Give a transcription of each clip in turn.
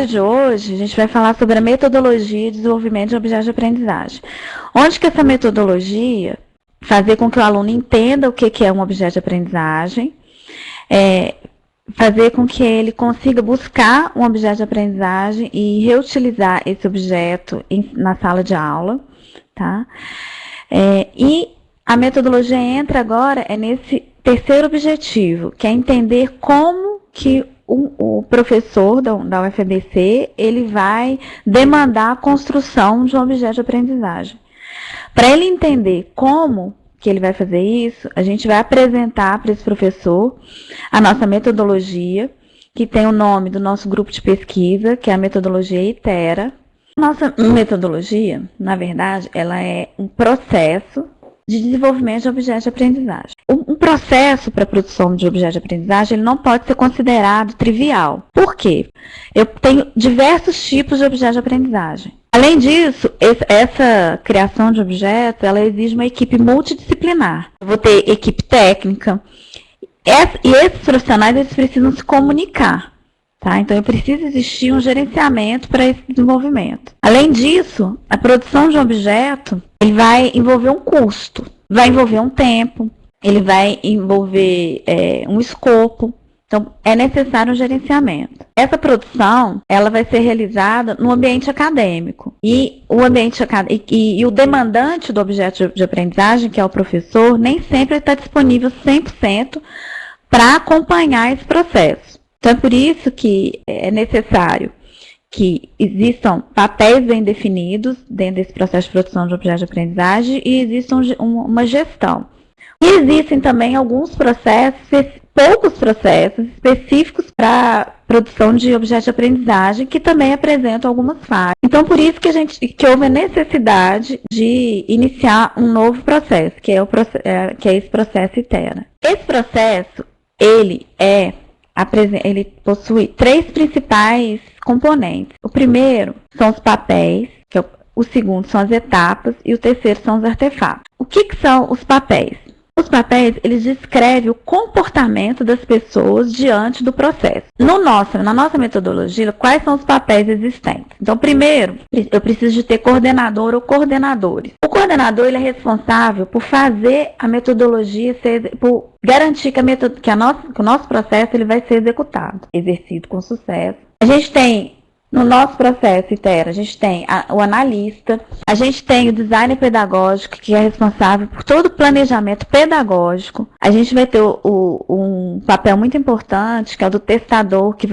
De hoje, a gente vai falar sobre a metodologia de desenvolvimento de objetos de aprendizagem. Onde que essa metodologia fazer com que o aluno entenda o que é um objeto de aprendizagem, fazer com que ele consiga buscar um objeto de aprendizagem e reutilizar esse objeto na sala de aula, tá? E a metodologia entra agora nesse terceiro objetivo, que é entender como que o professor da UFABC, ele vai demandar a construção de um objeto de aprendizagem. Para ele entender como que ele vai fazer isso, a gente vai apresentar para esse professor a nossa metodologia, que tem o nome do nosso grupo de pesquisa, que é a metodologia ITERA. Nossa metodologia, na verdade, ela é um processo de desenvolvimento de objetos de aprendizagem. Um processo para a produção de objetos de aprendizagem ele não pode ser considerado trivial. Por quê? Eu tenho diversos tipos de objetos de aprendizagem. Além disso, essa criação de objetos, ela exige uma equipe multidisciplinar. Eu vou ter equipe técnica, e esses profissionais eles precisam se comunicar. Tá? Então, precisa existir um gerenciamento para esse desenvolvimento. Além disso, a produção de um objeto ele vai envolver um custo, vai envolver um tempo, ele vai envolver um escopo. Então, é necessário um gerenciamento. Essa produção ela vai ser realizada no ambiente acadêmico. E o demandante do objeto de aprendizagem, que é o professor, nem sempre está disponível 100% para acompanhar esse processo. Então, é por isso que é necessário que existam papéis bem definidos dentro desse processo de produção de objetos de aprendizagem e exista uma gestão. E existem também alguns processos, poucos processos específicos para produção de objetos de aprendizagem que também apresentam algumas falhas. Então, por isso que houve a necessidade de iniciar um novo processo, que é esse processo ITERA. Esse processo, ele possui 3 principais componentes. O primeiro são os papéis, o segundo são as etapas e o terceiro são os artefatos. O que são os papéis? Os papéis, eles descrevem o comportamento das pessoas diante do processo. Na nossa metodologia, quais são os papéis existentes? Então, primeiro, eu preciso de ter coordenador ou coordenadores. O coordenador ele é responsável por fazer a metodologia, por garantir que o nosso processo ele vai ser executado, exercido com sucesso. A gente tem no nosso processo ITERA, a gente tem o analista, a gente tem o designer pedagógico, que é responsável por todo o planejamento pedagógico. A gente vai ter um papel muito importante, que é o do testador, que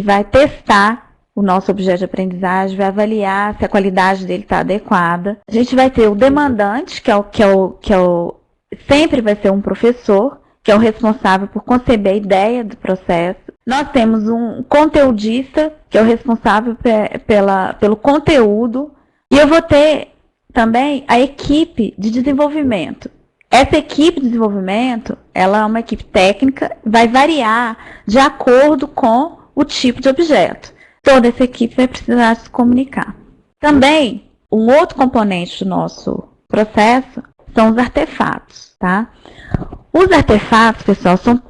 vai testar o nosso objeto de aprendizagem, vai avaliar se a qualidade dele está adequada. A gente vai ter o demandante, sempre vai ser um professor, que é o responsável por conceber a ideia do processo. Nós temos um conteudista, que é o responsável pelo conteúdo. E eu vou ter também a equipe de desenvolvimento. Essa equipe de desenvolvimento, ela é uma equipe técnica, vai variar de acordo com o tipo de objeto. Toda essa equipe vai precisar se comunicar. Também, um outro componente do nosso processo são os artefatos, tá? Os artefatos, pessoal, são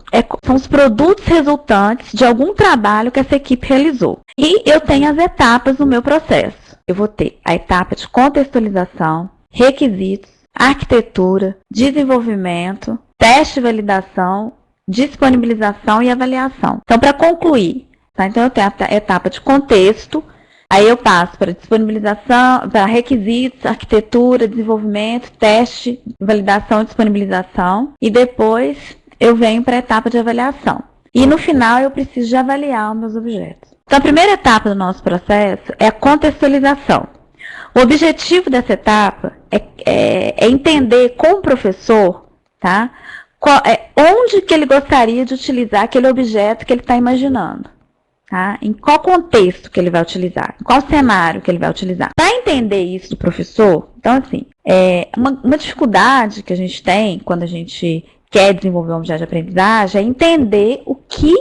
os produtos resultantes de algum trabalho que essa equipe realizou. E eu tenho as etapas no meu processo. Eu vou ter a etapa de contextualização, requisitos, arquitetura, desenvolvimento, teste e validação, disponibilização e avaliação. Então, para concluir, tá? Então eu tenho a etapa de contexto, aí eu passo para disponibilização, para requisitos, arquitetura, desenvolvimento, teste, validação e disponibilização. E depois eu venho para a etapa de avaliação. E no final eu preciso de avaliar os meus objetos. Então a primeira etapa do nosso processo é a contextualização. O objetivo dessa etapa é entender com o professor, tá? Onde que ele gostaria de utilizar aquele objeto que ele está imaginando. tá? Em qual contexto que ele vai utilizar, em qual cenário que ele vai utilizar. Para entender isso do professor, então assim, uma dificuldade que a gente tem quando a gente quer desenvolver um objeto de aprendizagem é entender o que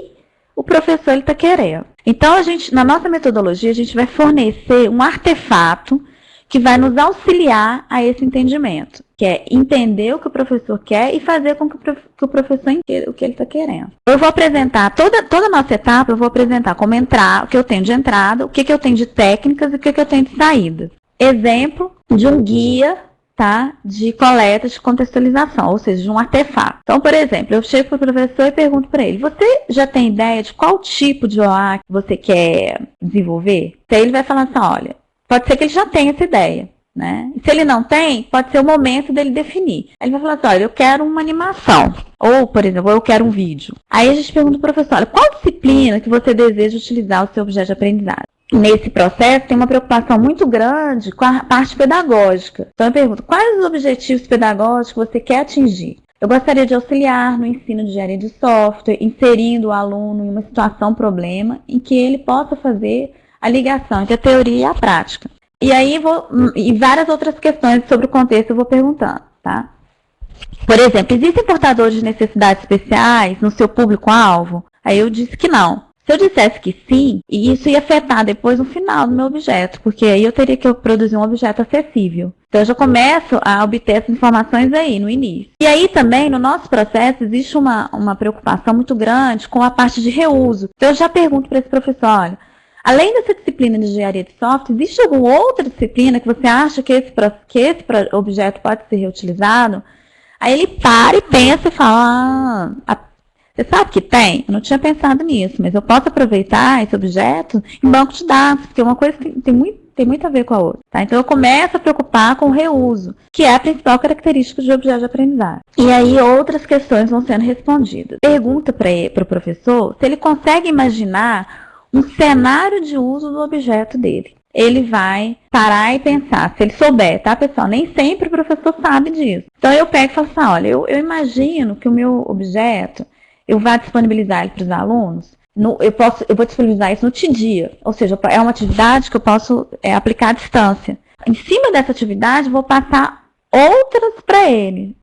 o professor está querendo. Então, na nossa metodologia, a gente vai fornecer um artefato que vai nos auxiliar a esse entendimento, que é entender o que o professor quer e fazer com que o professor entenda o que ele está querendo. Eu vou apresentar, toda a nossa etapa, eu vou apresentar como o que eu tenho de entrada, o que eu tenho de técnicas e o que eu tenho de saídas. Exemplo de um guia, tá, de coleta de contextualização, ou seja, de um artefato. Então, por exemplo, eu chego para o professor e pergunto para ele, você já tem ideia de qual tipo de OA que você quer desenvolver? Então, ele vai falar assim, olha, pode ser que ele já tenha essa ideia, né? E se ele não tem, pode ser o momento dele definir. Aí ele vai falar assim, olha, eu quero uma animação. Ou, por exemplo, eu quero um vídeo. Aí a gente pergunta para o professor, olha, qual disciplina que você deseja utilizar o seu objeto de aprendizagem? Nesse processo, tem uma preocupação muito grande com a parte pedagógica. Então, eu pergunto, quais os objetivos pedagógicos você quer atingir? Eu gostaria de auxiliar no ensino de engenharia de software, inserindo o aluno em uma situação problema, em que ele possa fazer a ligação entre a teoria e a prática. E aí, e várias outras questões sobre o contexto eu vou perguntando, tá? Por exemplo, existem portadores de necessidades especiais no seu público-alvo? Aí eu disse que não. Se eu dissesse que sim, isso ia afetar depois no final do meu objeto, porque aí eu teria que produzir um objeto acessível. Então, eu já começo a obter essas informações aí, no início. E aí também, no nosso processo, existe uma preocupação muito grande com a parte de reuso. Então, eu já pergunto para esse professor, olha, além dessa disciplina de engenharia de software, existe alguma outra disciplina que você acha que esse objeto pode ser reutilizado? Aí ele para e pensa e fala, você sabe que tem? Eu não tinha pensado nisso, mas eu posso aproveitar esse objeto em banco de dados, porque é uma coisa que tem muito a ver com a outra. Tá? Então, eu começo a preocupar com o reuso, que é a principal característica de objeto de aprendizagem. E aí, outras questões vão sendo respondidas. Pergunta para o professor se ele consegue imaginar um cenário de uso do objeto dele. Ele vai parar e pensar, se ele souber, tá, pessoal? Nem sempre o professor sabe disso. Então, eu pego e falo assim, olha, eu imagino que o meu objeto, eu vou disponibilizar ele para os alunos, eu vou disponibilizar isso no TDIA, ou seja, é uma atividade que eu posso aplicar à distância. Em cima dessa atividade, vou passar outras para ele,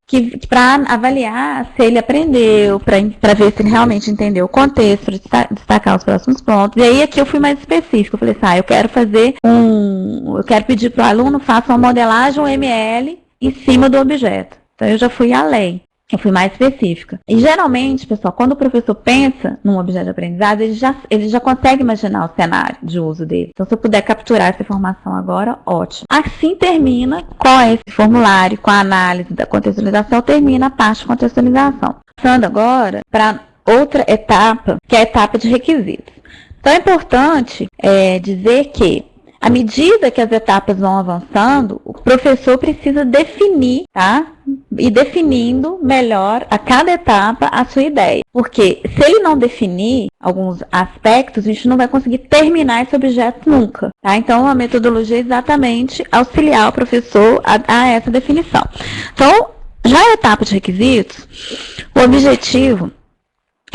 para avaliar se ele aprendeu, para ver se ele realmente entendeu o contexto, para destacar os próximos pontos. E aí aqui eu fui mais específica, eu falei assim, eu quero pedir para o aluno faça uma modelagem UML em cima do objeto. Então eu já fui além. Eu fui mais específica. E geralmente, pessoal, quando o professor pensa num objeto de aprendizado, ele já consegue imaginar o cenário de uso dele. Então, se eu puder capturar essa informação agora, ótimo. Assim termina com esse formulário, com a análise da contextualização, termina a parte de contextualização. Passando agora para outra etapa, que é a etapa de requisitos. Então, é importante dizer que, à medida que as etapas vão avançando, o professor precisa definir, tá? E definindo melhor a cada etapa a sua ideia. Porque se ele não definir alguns aspectos, a gente não vai conseguir terminar esse objeto nunca. Tá? Então, a metodologia é exatamente auxiliar o professor a essa definição. Então, já a etapa de requisitos, o objetivo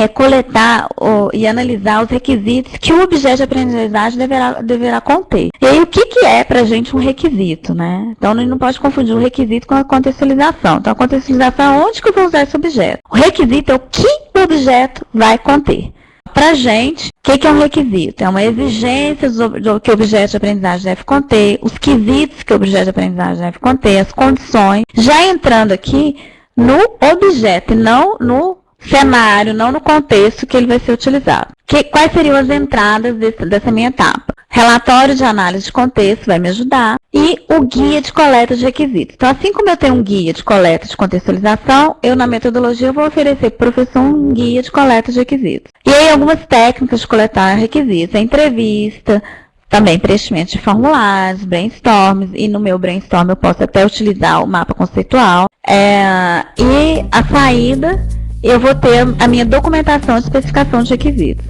é coletar e analisar os requisitos que o objeto de aprendizagem deverá conter. E aí, o que é para a gente um requisito, né? Então, a gente não pode confundir o requisito com a contextualização. Então, a contextualização é onde que eu vou usar esse objeto. O requisito é o que o objeto vai conter. Para a gente, o que é um requisito? É uma exigência do que o objeto de aprendizagem deve conter, os quesitos que o objeto de aprendizagem deve conter, as condições, já entrando aqui no objeto e não no cenário, não no contexto que ele vai ser utilizado. Quais seriam as entradas dessa minha etapa? Relatório de análise de contexto vai me ajudar e o guia de coleta de requisitos. Então, assim como eu tenho um guia de coleta de contextualização, eu na metodologia vou oferecer para o professor um guia de coleta de requisitos. E aí, algumas técnicas de coletar requisitos, a entrevista, também preenchimento de formulários, brainstorms, e no meu brainstorm eu posso até utilizar o mapa conceitual. E a saída, eu vou ter a minha documentação de especificação de requisitos.